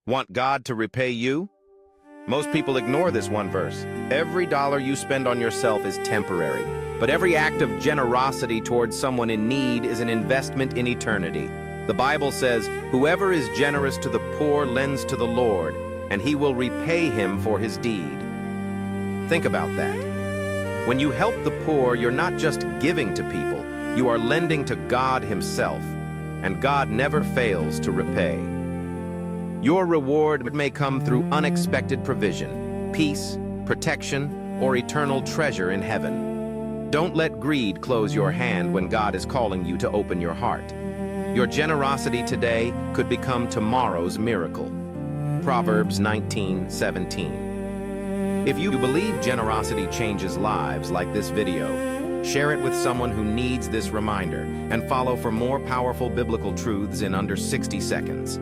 Want God to repay you? Most people ignore this one verse. Every dollar you spend on yourself is temporary, but every act of generosity towards someone in need is an investment in eternity. The Bible says, "Whoever is generous to the poor lends to the Lord, and he will repay him for his deed." Think about that. When you help the poor, you're not just giving to people, you are lending to God himself, and God never fails to repay. Your reward may come through unexpected provision, peace, protection, or eternal treasure in heaven. Don't let greed close your hand when God is calling you to open your heart. Your generosity today could become tomorrow's miracle. Proverbs 19:17. If you believe generosity changes lives like this video, share it with someone who needs this reminder and follow for more powerful biblical truths in under 60 seconds.